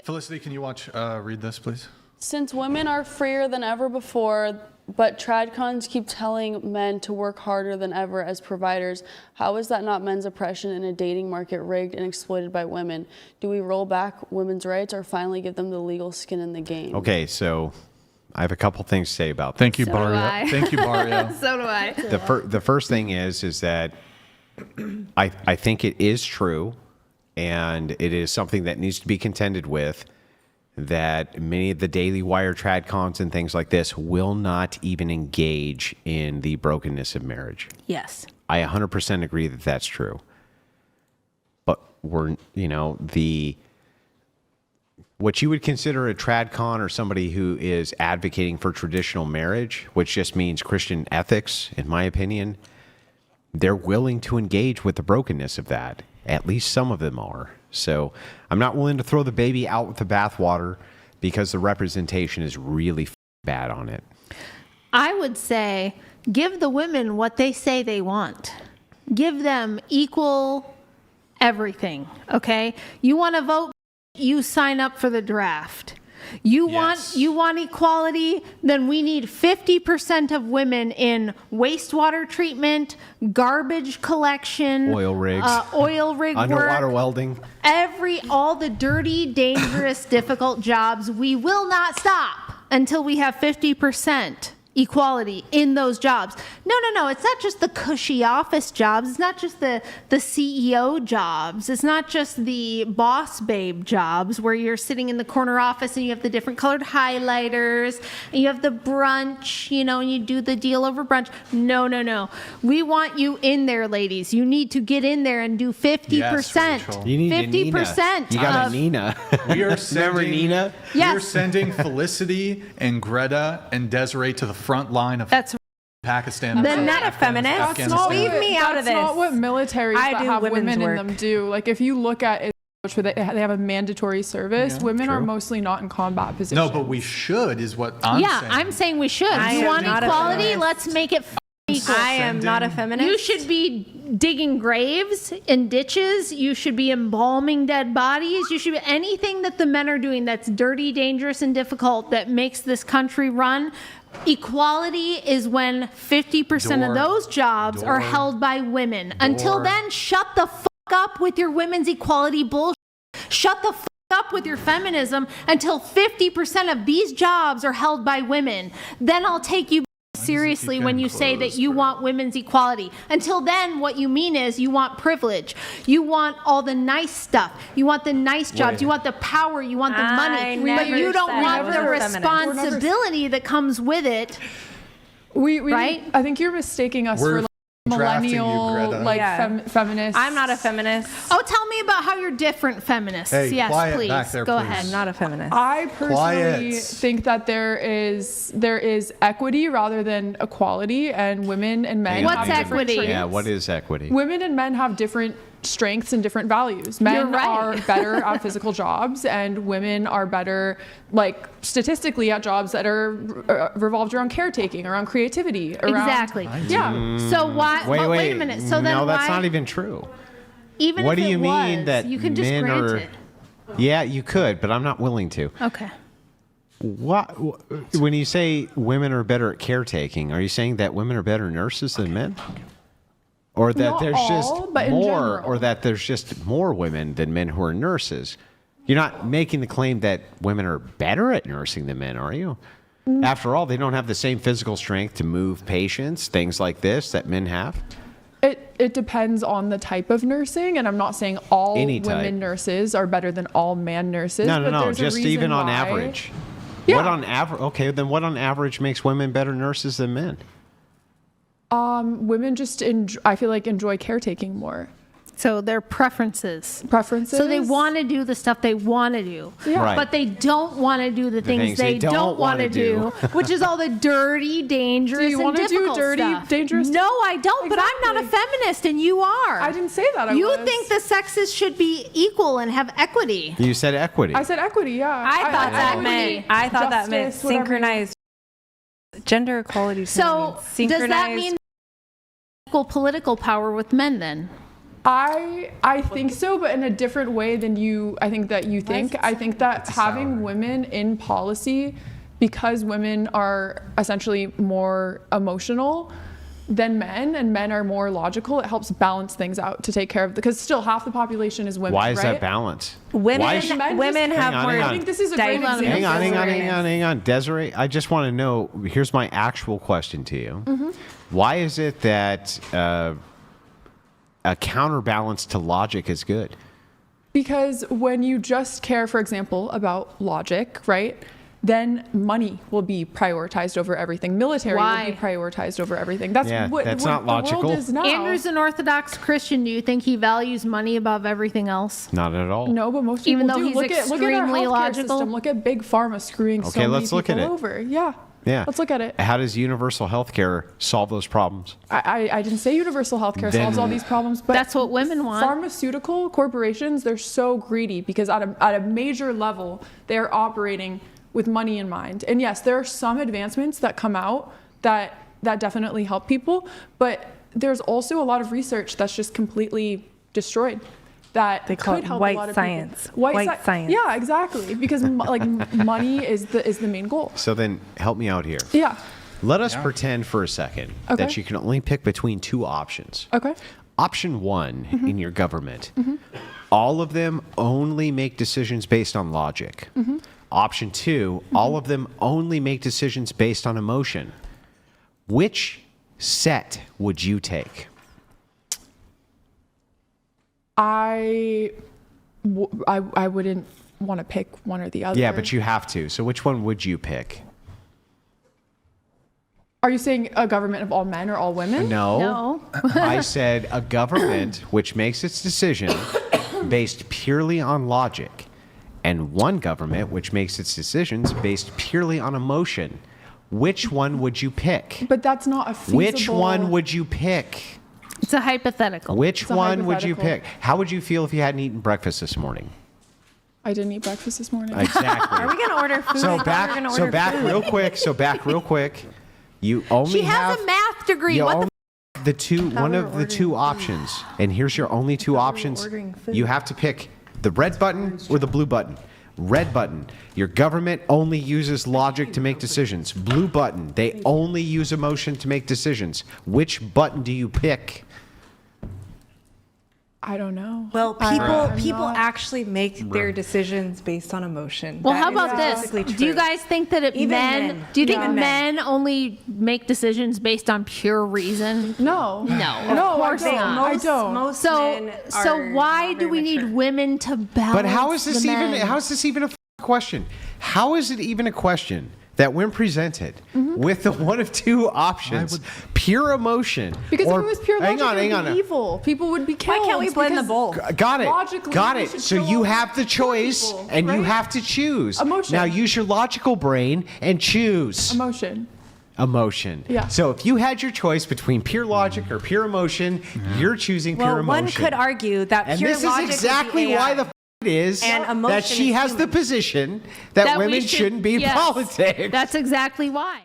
Felicity, can you read this, please? Since women are freer than ever before, but tradcons keep telling men to work harder than ever as providers, how is that not men's oppression in a dating market rigged and exploited by women? Do we roll back women's rights or finally give them the legal skin in the game? Okay, so I have a couple things to say about that. Thank you, Bario. Thank you, Bario. So do I. The first thing is that I think it is true, and it is something that needs to be contended with, that many of the Daily Wire tradcons and things like this will not even engage in the brokenness of marriage. Yes. I 100% agree that that's true. But what you would consider a tradcon or somebody who is advocating for traditional marriage, which just means Christian ethics, in my opinion, they're willing to engage with the brokenness of that. At least some of them are. So I'm not willing to throw the baby out with the bathwater because the representation is really bad on it. I would say give the women what they say they want. Give them equal everything, okay? You want to vote, you sign up for the draft. You want equality, then we need 50% of women in wastewater treatment, garbage collection, Oil rigs, underwater work, welding, all the dirty, dangerous, difficult jobs. We will not stop until we have 50% equality in those jobs. No. It's not just the cushy office jobs. It's not just the CEO jobs. It's not just the boss babe jobs where you're sitting in the corner office and you have the different colored highlighters and you have the brunch, and you do the deal over brunch. No. We want you in there, ladies. You need to get in there and do 50%. Yes, you need 50%. You got a Nina. We are sending Nina. Yes. We are sending Felicity and Greta and Desiree to the front line of Pakistan. Then not a feminist. Leave me out of this. That's not what militaries that have women work in them do. Like if you look at it, where they have a mandatory service, women are mostly not in combat positions. No, but we should is what I'm saying. Yeah, I'm saying we should. You want equality? Let's make it equal. I am not a feminist. You should be digging graves in ditches. You should be embalming dead bodies. You should be anything that the men are doing that's dirty, dangerous, and difficult that makes this country run. Equality is when 50% of those jobs are held by women. Until then, shut the fuck up with your women's equality bullshit. Shut the fuck up with your feminism until 50% of these jobs are held by women. Then I'll take you seriously when you say that you want women's equality. Until then, what you mean is you want privilege. You want all the nice stuff. You want the nice jobs. You want the power. You want the money. But you don't want the responsibility that comes with it. Right? I think you're mistaking us for millennial, feminist. I'm not a feminist. Oh, tell me about how you're different feminists. Hey, yes, please. Back there, Go please. ahead. I'm not a feminist. I personally think that there is equity rather than equality, and women and men What's have different equity? traits. Yeah, what is equity? Women and men have different strengths and different values. Men are better at physical jobs, and women are better, statistically, at jobs that are revolved around caretaking, around creativity. Exactly. Yeah. So why? Wait a minute. So then no, that's why, not even true. Even what if do you it mean was, that you can just men grant are? it. Yeah, you could, but I'm not willing to. Okay. What when you say women are better at caretaking, are you saying that women are better nurses than men? Or that Not there's all, just but in more, general. or that there's just more women than men who are nurses. You're not making the claim that women are better at nursing than men, are you? After all, they don't have the same physical strength to move patients, things like this that men have. It depends on the type of nursing, and I'm not saying all women nurses are better than all man nurses. No. Just even on average. Yeah. What on average? Okay, then what on average makes women better nurses than men? Women just I feel like enjoy caretaking more. So their preferences. So they want to do the stuff they want to do. Yeah. Right. But they don't want to do the things they don't want to do, which is all the dirty, dangerous, do you and difficult do dirty, stuff. dangerous? No, I don't. But I'm not a feminist, and you are. I didn't say that. You think the sexes should be equal and have equity. You said equity. I said equity. Yeah. I thought that meant synchronized gender equality. So does that mean equal political power with men then? I think so, but in a different way than I think that having women in policy, because women are essentially more emotional than men, and men are more logical, it helps balance things out to take care of, because still half the population is women. Why is right? that balance? Women have Hang on, more. hang on. I think this is a great example. Hang on. Desiree, I just want to know, here's my actual question to you. Mm-hmm. Why is it that a counterbalance to logic is good? Because when you just care, for example, about logic, right, then money will be prioritized over everything. Military will be prioritized over everything. That's what not the logical. world is now. Andrew's an Orthodox Christian. Do you think he values money above everything else? Not at all. No, but most people Even though do. he's Look at our extremely healthcare logical? system. Look at big pharma screwing so Okay, many let's look people at it. over. Yeah. Yeah. Let's look at it. How does universal health care solve those problems? I didn't say universal healthcare Then- solves all these problems, but That's what women want. Pharmaceutical corporations, they're so greedy because at a major level, they're operating with money in mind. And yes, there are some advancements that come out that definitely help people, but there's also a lot of research that's just completely destroyed. That They call could it help white a lot of science. people. White science. Yeah, exactly. Because money is the main goal. So then help me out here. Yeah. Let us pretend for a second Okay. that you can only pick between two options. Okay. Option one in your government, all of them only make decisions based on logic. Option two, all of them only make decisions based on emotion. Which set would you take? I wouldn't want to pick one or the other. Yeah, but you have to. So which one would you pick? Are you saying a government of all men or all women? No. I said a government which makes its decision based purely on logic, and one government which makes its decisions based purely on emotion. Which one would you pick? But that's not a feasible... Which one would you pick? It's a hypothetical. Which a one would you pick? hypothetical. How would you feel if you hadn't eaten breakfast this morning? I didn't eat breakfast this morning. Exactly. Are we gonna order food? So I thought we were gonna order food. back real quick. You only She have has a math degree. you What the only, one we of were the ordering two food. options, and here's your only two options. ordering food. You have to pick the red button or the blue button. Red button, your government only uses logic to make decisions. Blue button, they only use emotion to make decisions. Which button do you pick? I don't know. Well, I'm people not- actually make their decisions based on emotion. Well, That how is about this? statistically Do you true. guys think that Even men. do you think Even men only make decisions based on pure reason? No. No, No, of course I don't. not. I don't. Most So, men so are why not do very we need mature. women to balance? But how is this the even? men? How is this even a question? How is it even a question that when presented with the one of two options, pure emotion? Because or, if it was pure logic, hang it would on. be evil. People would be killed. Why can't we blend the because both? Got it. Logically, Got we it. should So kill you have the poor choice, people, and you right? have to choose. Emotion. Now use your logical brain and choose Emotion. emotion. Yeah. So if you had your choice between pure logic or pure emotion, you're choosing pure Well, one emotion. could argue that And pure this is logic exactly would be why AI. the it is And that emotion she is has the human. position that That we women shouldn't be in yes, politics. That's exactly why.